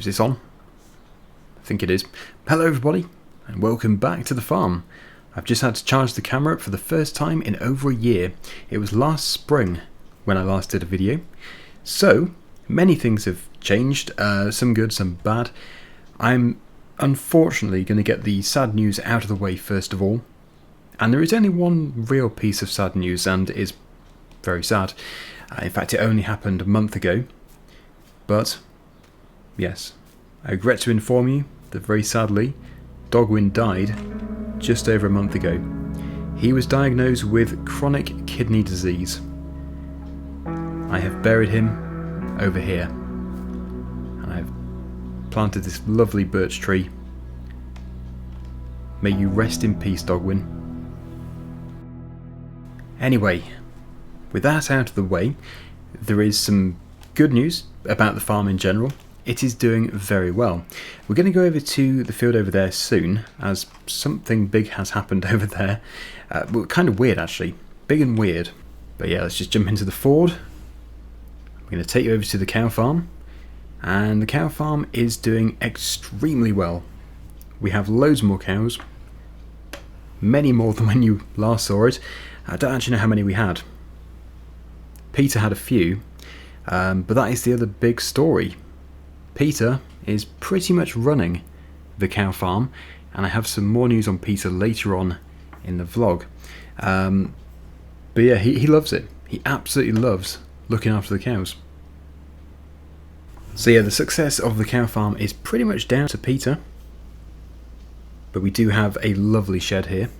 Is this on? I think it is. Hello everybody, and welcome back to the farm. I've just had to charge the camera up for the first time in over a year. It was last spring when I last did a video. So, many things have changed, some good, some bad. I'm unfortunately going to get the sad news out of the way first of all. And there is only one real piece of sad news, and it is very sad. In fact, it only happened a month ago. But, yes, I regret to inform you that very sadly, Daggerwin died just over a month ago. He was diagnosed with chronic kidney disease. I have buried him over here. And I've planted this lovely birch tree. May you rest in peace, Daggerwin. Anyway, with that out of the way, there is some good news about the farm in general. It is doing very well. We're going to go over to the field over there soon, as something big has happened over there. Well, kind of weird actually. Big and weird. But yeah, let's just jump into the Ford. We're going to take you over to the cow farm. And the cow farm is doing extremely well. We have loads more cows. Many more than when you last saw it. I don't actually know how many we had. Peter had a few. But that is the other big story. Peter is pretty much running the cow farm, and I have some more news on Peter later on in the vlog. But yeah, he loves it. He absolutely loves looking after the cows. So yeah, the success of the cow farm is pretty much down to Peter. But we do have a lovely shed here.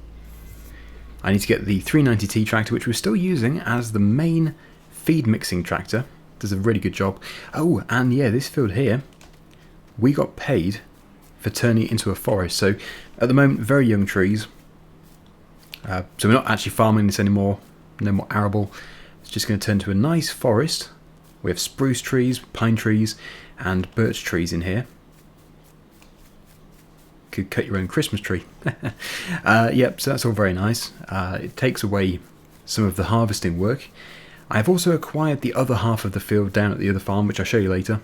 I need to get the 390T tractor, which we're still using as the main feed mixing tractor. Does a really good job. Oh, and yeah, this field here, we got paid for turning it into a forest. So at the moment, very young trees. So we're not actually farming this anymore. No more arable. It's just going to turn to a nice forest. We have spruce trees, pine trees, and birch trees in here. Could cut your own Christmas tree. Yep, so that's all very nice. It takes away some of the harvesting work. I've also acquired the other half of the field down at the other farm, which I'll show you later.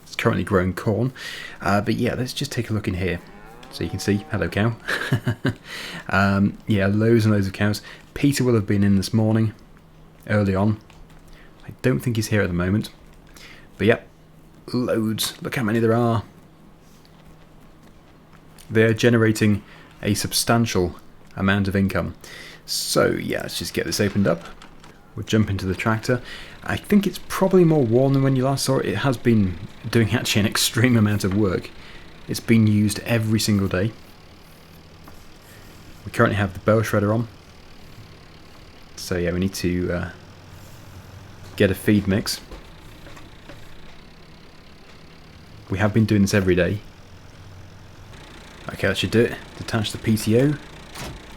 It's currently growing corn. But yeah, let's just take a look in here. So you can see, hello cow. Yeah, loads and loads of cows. Peter will have been in this morning, early on. I don't think he's here at the moment. But yeah, loads. Look how many there are. They're generating a substantial amount of income. So yeah, let's just get this opened up. We'll jump into the tractor. I think it's probably more worn than when you last saw it. It has been doing actually an extreme amount of work. It's been used every single day. We currently have the bale shredder on. So yeah, we need to get a feed mix. We have been doing this every day. Okay, that should do it. Detach the PTO,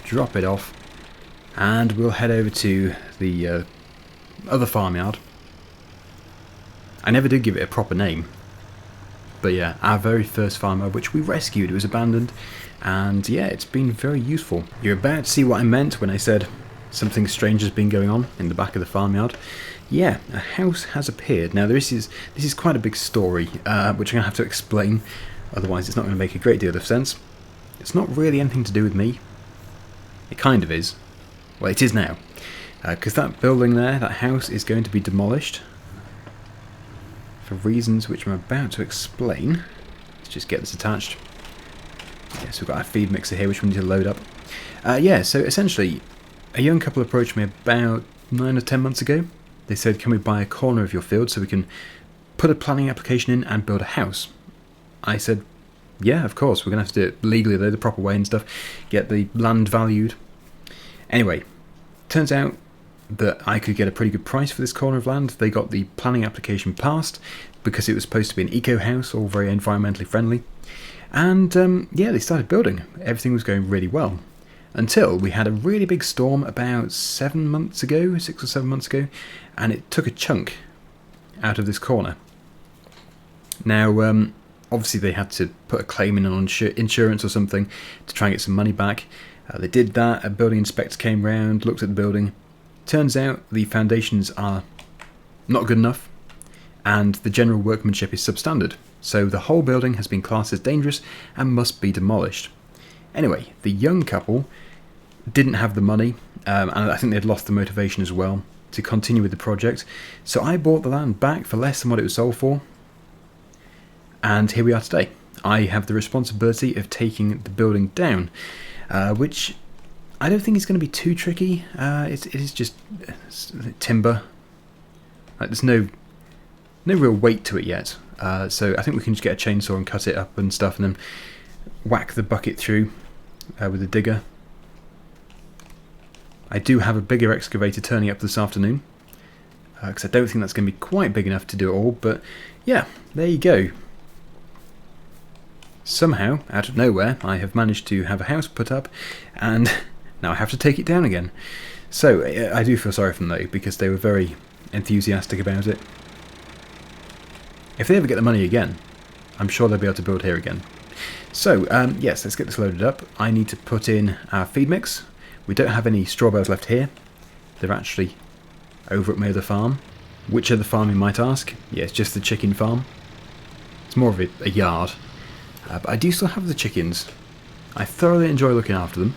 drop it off, and we'll head over to the other farmyard. I never did give it a proper name, but yeah, our very first farmyard, which we rescued. It was abandoned, and yeah, it's been very useful. You're about to see what I meant when I said something strange has been going on in the back of the farmyard. Yeah, a house has appeared. Now this is quite a big story, which I'm going to have to explain, otherwise it's not going to make a great deal of sense. It's not really anything to do with me. It kind of is. Well, it is now. Because that building there, that house, is going to be demolished. For reasons which I'm about to explain. Let's just get this attached. Yes, we've got our feed mixer here, which we need to load up. Yeah, so essentially, a young couple approached me about 9 or 10 months ago. They said, can we buy a corner of your field so we can put a planning application in and build a house? I said, yeah, of course, we're going to have to do it legally though, the proper way and stuff. Get the land valued. Anyway, turns out that I could get a pretty good price for this corner of land. They got the planning application passed because it was supposed to be an eco house, all very environmentally friendly. And yeah, they started building. Everything was going really well. Until we had a really big storm about 7 months ago, 6 or 7 months ago, and it took a chunk out of this corner. Now, obviously they had to put a claim in on insurance or something to try and get some money back. They did that. A building inspector came round, looked at the building. Turns out the foundations are not good enough, and the general workmanship is substandard. so the whole building has been classed as dangerous and must be demolished. Anyway, the young couple didn't have the money, and I think they'd lost the motivation as well to continue with the project, so I bought the land back for less than what it was sold for, and here we are today. I have the responsibility of taking the building down, which I don't think is going to be too tricky. It is just timber. There's no real weight to it yet, so I think we can just get a chainsaw and cut it up and stuff, and then whack the bucket through with a digger. I do have a bigger excavator turning up this afternoon, because I don't think that's going to be quite big enough to do it all, but yeah, there you go. Somehow, out of nowhere, I have managed to have a house put up, and now I have to take it down again. So, I do feel sorry for them though, because they were very enthusiastic about it. If they ever get the money again, I'm sure they'll be able to build here again. So, yes, let's get this loaded up. I need to put in our feed mix. We don't have any straw bales left here. They're actually over at my other farm. Which other farm, you might ask? Yeah, it's just the chicken farm. It's more of a yard. But I do still have the chickens. I thoroughly enjoy looking after them.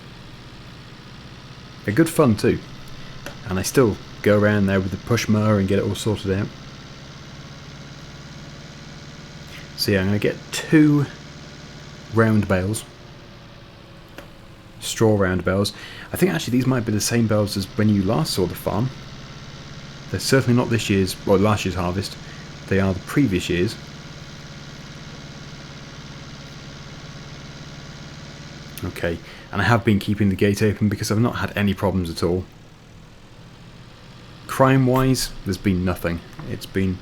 They're good fun too. And I still go around there with the push mower and get it all sorted out. So yeah, I'm going to get 2 round bales. Straw round bales. I think actually these might be the same bales as when you last saw the farm. They're certainly not this year's, or last year's harvest. They are the previous year's. Okay, and I have been keeping the gate open because I've not had any problems at all. Crime-wise, there's been nothing. It's been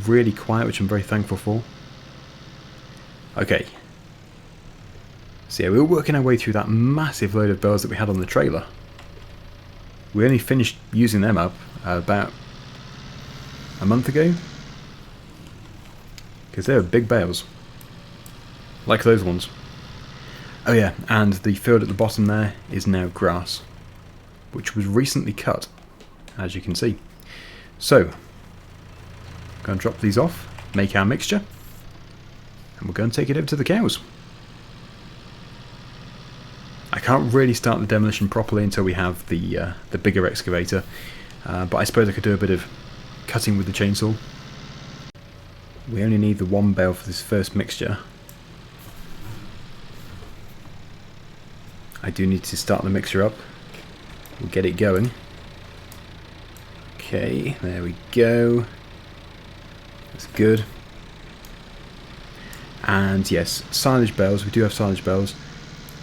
really quiet, which I'm very thankful for. Okay. So yeah, we were working our way through that massive load of bales that we had on the trailer. We only finished using them up about a month ago. Because they were big bales. Like those ones. Oh yeah, and the field at the bottom there is now grass, which was recently cut, as you can see. So, going to drop these off, make our mixture, and we're going to take it over to the cows. I can't really start the demolition properly until we have the bigger excavator, but I suppose I could do a bit of cutting with the chainsaw. We only need the 1 bale for this first mixture. I do need to start the mixture up. We'll get it going. Okay, there we go. That's good. And yes, silage bales. We do have silage bales.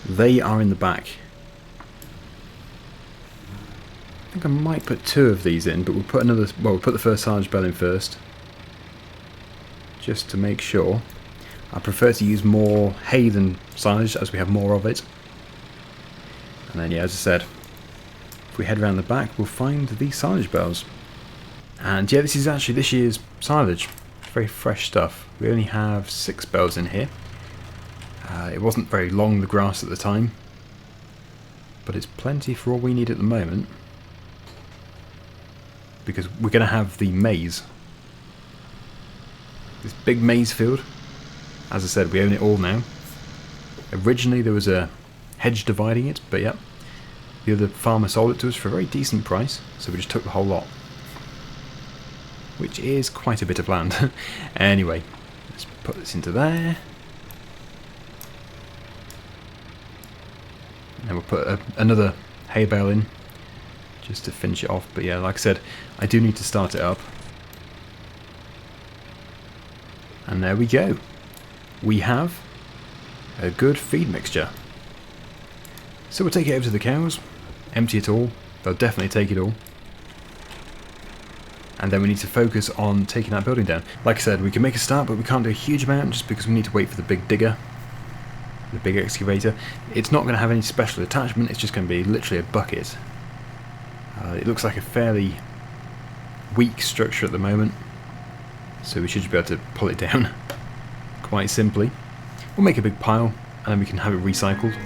They are in the back. I think I might put 2 of these in, but we'll put another. Well, we'll put the first silage bale in first, just to make sure. I prefer to use more hay than silage, as we have more of it. And then, yeah, as I said, if we head around the back, we'll find the silage bales. And yeah, this is actually this year's silage. Very fresh stuff. We only have 6 bales in here. It wasn't very long, the grass at the time, but it's plenty for all we need at the moment. Because we're going to have the maize. This big maize field. As I said, we own it all now. Originally there was a hedge dividing it, but yeah, the other farmer sold it to us for a very decent price, so we just took the whole lot, which is quite a bit of land. Anyway, let's put this into there, and we'll put another hay bale in just to finish it off. But yeah, like I said, I do need to start it up, and there we go. We have a good feed mixture. So we'll take it over to the cows, empty it all. They'll definitely take it all. And then we need to focus on taking that building down. Like I said, we can make a start, but we can't do a huge amount just because we need to wait for the big digger, the big excavator. It's not going to have any special attachment, it's just going to be literally a bucket. It looks like a fairly weak structure at the moment, so we should just be able to pull it down quite simply. We'll make a big pile, and then we can have it recycled.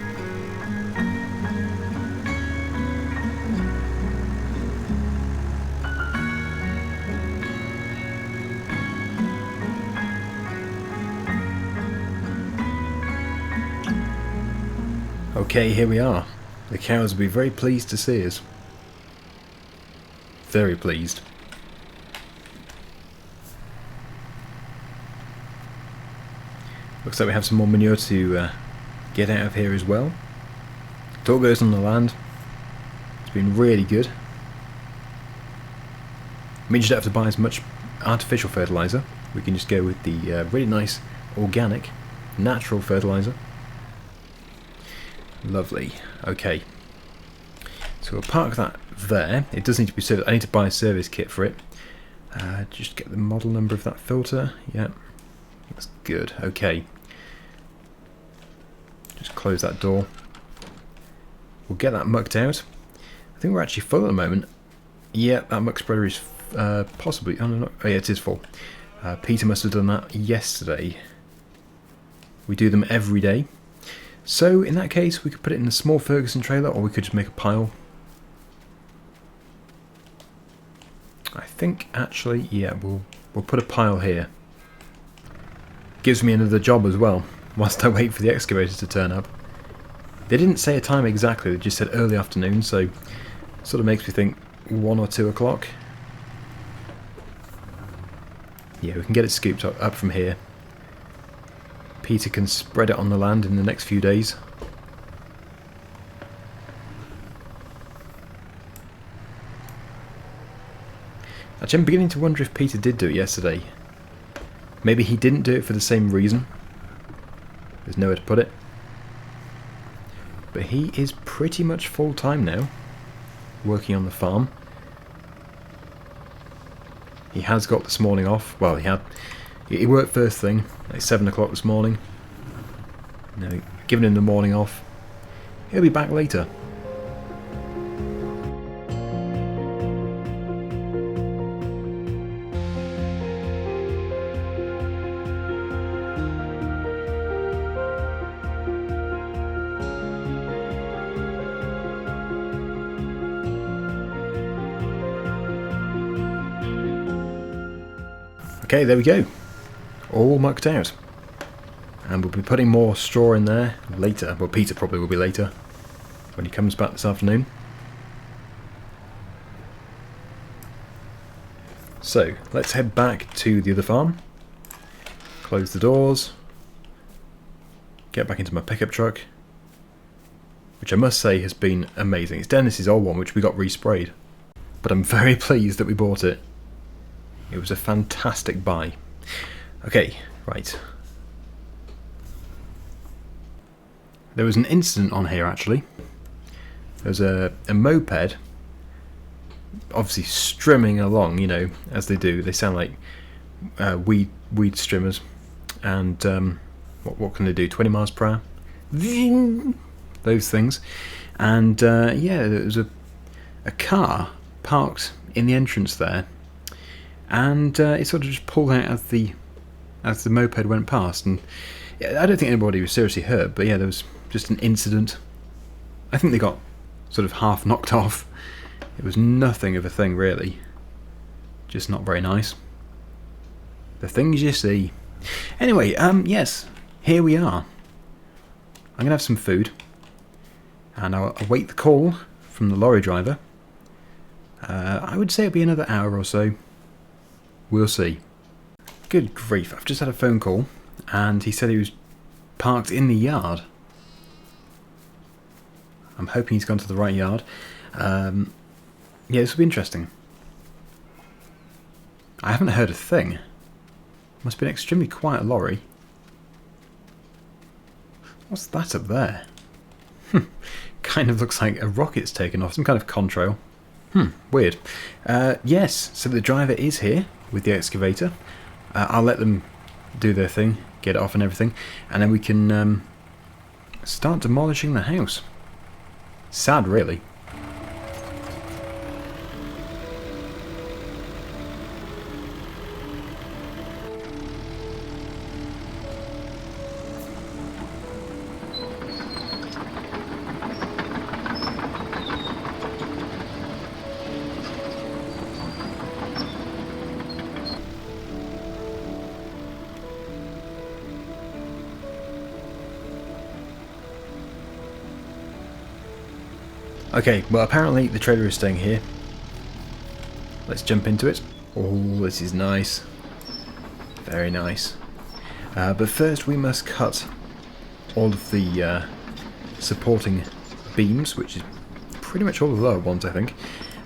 Okay, here we are. The cows will be very pleased to see us. Very pleased. Looks like we have some more manure to get out of here as well. It all goes on the land. It's been really good. It means you don't have to buy as much artificial fertiliser. We can just go with the really nice organic, natural fertiliser. Lovely. Okay. So we'll park that there. It does need to be serviced. I need to buy a service kit for it. Just get the model number of that filter. Yeah. That's good. Okay. Just close that door. We'll get that mucked out. I think we're actually full at the moment. Yeah, that muck spreader is possibly... Oh, no, oh, yeah, it is full. Peter must have done that yesterday. We do them every day. So, in that case, we could put it in a small Ferguson trailer, or we could just make a pile. I think, actually, yeah, we'll put a pile here. Gives me another job as well, whilst I wait for the excavator to turn up. They didn't say a time exactly, they just said early afternoon, so sort of makes me think 1 or 2 o'clock. Yeah, we can get it scooped up from here. Peter can spread it on the land in the next few days. Actually, I'm beginning to wonder if Peter did do it yesterday. Maybe he didn't do it for the same reason. There's nowhere to put it. But he is pretty much full time now, working on the farm. He has got this morning off. Well, he worked first thing, like 7 o'clock this morning. Now, giving him the morning off. He'll be back later. Okay, there we go. All mucked out. And we'll be putting more straw in there later. Well, Peter probably will be later, when he comes back this afternoon. So, let's head back to the other farm. Close the doors. Get back into my pickup truck. Which I must say has been amazing. It's Dennis's old one, which we got resprayed. But I'm very pleased that we bought it. It was a fantastic buy. Okay, right. There was an incident on here, actually. There's a moped, obviously strimming along, you know, as they do. They sound like weed strimmers. And what can they do? 20 miles per hour? Those things. And yeah, there was a car parked in the entrance there. And it sort of just pulled out as the moped went past, and I don't think anybody was seriously hurt, but yeah, there was just an incident. I think they got sort of half knocked off. It was nothing of a thing really, just not very nice. The things you see. Anyway, yes, here we are. I'm gonna have some food, and I'll await the call from the lorry driver. I would say it'll be another hour or so. We'll see. Good grief, I've just had a phone call and he said he was parked in the yard. I'm hoping he's gone to the right yard. Yeah, this will be interesting. I haven't heard a thing. Must be an extremely quiet lorry. What's that up there? Kind of looks like a rocket's taken off, some kind of contrail. Weird. Yes, so the driver is here with the excavator. I'll let them do their thing, get it off and everything, and then we can start demolishing the house. Sad, really. Okay, well apparently the trailer is staying here. Let's jump into it. Oh, this is nice. Very nice. But first we must cut all of the supporting beams, which is pretty much all the lower ones, I think.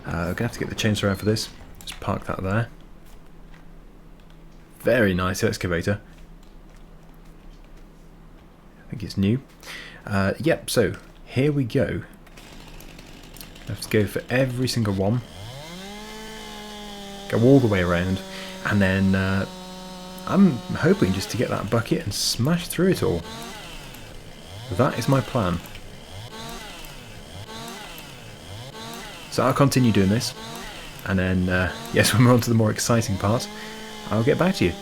We're going to have to get the chainsaw out for this. Just park that there. Very nice excavator. I think it's new. Yep, so here we go. I have to go for every single one. Go all the way around. And then I'm hoping just to get that bucket and smash through it all. That is my plan. So I'll continue doing this. And then, yes, when we're on to the more exciting part, I'll get back to you.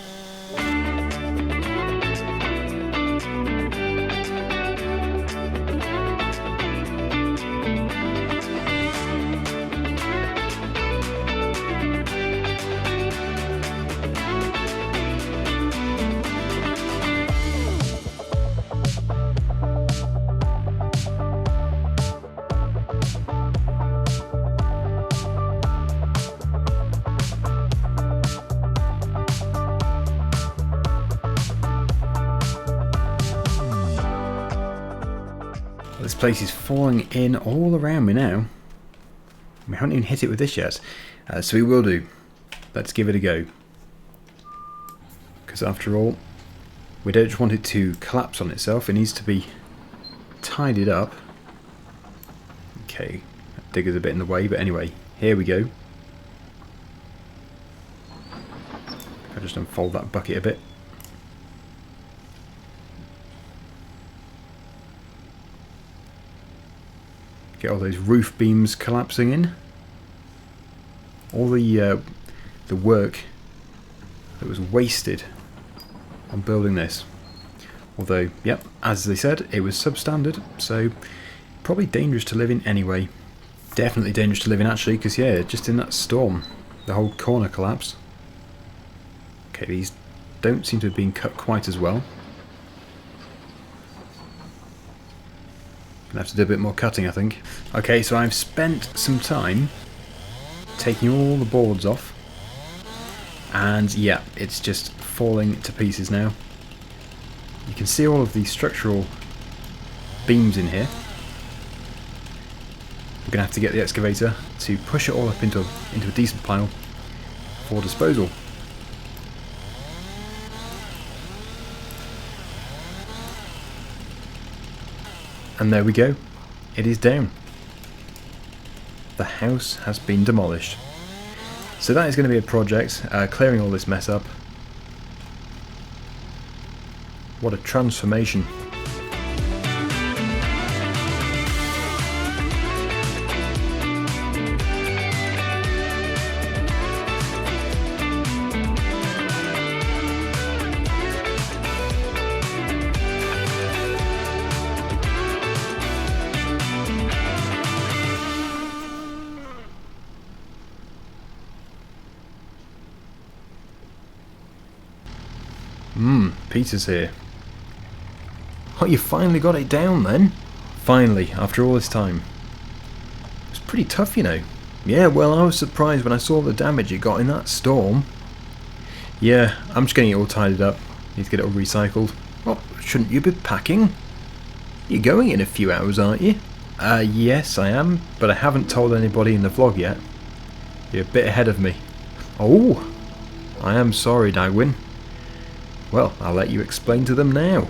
This place is falling in all around me now. We haven't even hit it with this yet. So we will do. Let's give it a go. Because after all, we don't just want it to collapse on itself. It needs to be tidied up. Okay, that digger's a bit in the way, but anyway, here we go. I'll just unfold that bucket a bit. Get all those roof beams collapsing in. All the work that was wasted on building this. Although, yep, as they said, it was substandard, so probably dangerous to live in anyway. Definitely dangerous to live in actually, because yeah, just in that storm, the whole corner collapsed. Okay, these don't seem to have been cut quite as well. Gonna have to do a bit more cutting, I think. Okay, so I've spent some time taking all the boards off, and yeah, it's just falling to pieces now. You can see all of the structural beams in here. We're gonna have to get the excavator to push it all up into a decent pile for disposal. And there we go, it is down. The house has been demolished. So that is going to be a project, clearing all this mess up. What a transformation. Peter's here. Oh, you finally got it down then? Finally, after all this time. It's pretty tough, you know. Yeah, well, I was surprised when I saw the damage it got in that storm. Yeah, I'm just getting it all tidied up. Need to get it all recycled. Oh, shouldn't you be packing? You're going in a few hours, aren't you? Yes, I am, but I haven't told anybody in the vlog yet. You're a bit ahead of me. Oh, I am sorry, Daggerwin. Well, I'll let you explain to them now.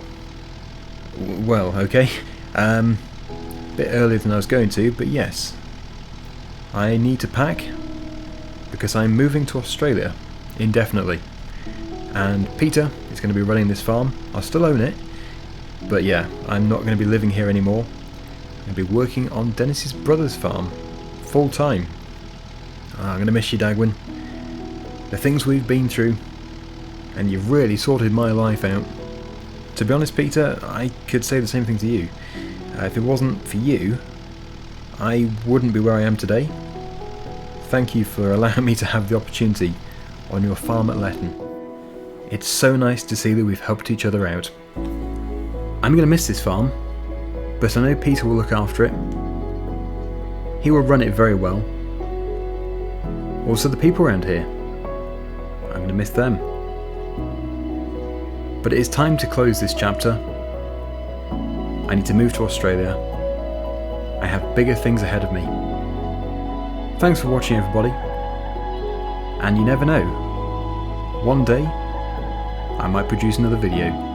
Well, okay. Bit earlier than I was going to, but yes. I need to pack because I'm moving to Australia indefinitely. And Peter is going to be running this farm. I'll still own it, but yeah, I'm not going to be living here anymore. I'm going to be working on Dennis's brother's farm full time. I'm going to miss you, Daggerwin. The things we've been through, and you've really sorted my life out. To be honest, Peter, I could say the same thing to you. If it wasn't for you, I wouldn't be where I am today. Thank you for allowing me to have the opportunity on your farm at Letton. It's so nice to see that we've helped each other out. I'm going to miss this farm, but I know Peter will look after it. He will run it very well. Also the people around here. I'm going to miss them. But it is time to close this chapter. I need to move to Australia. I have bigger things ahead of me. Thanks for watching, everybody. And you never know, one day I might produce another video.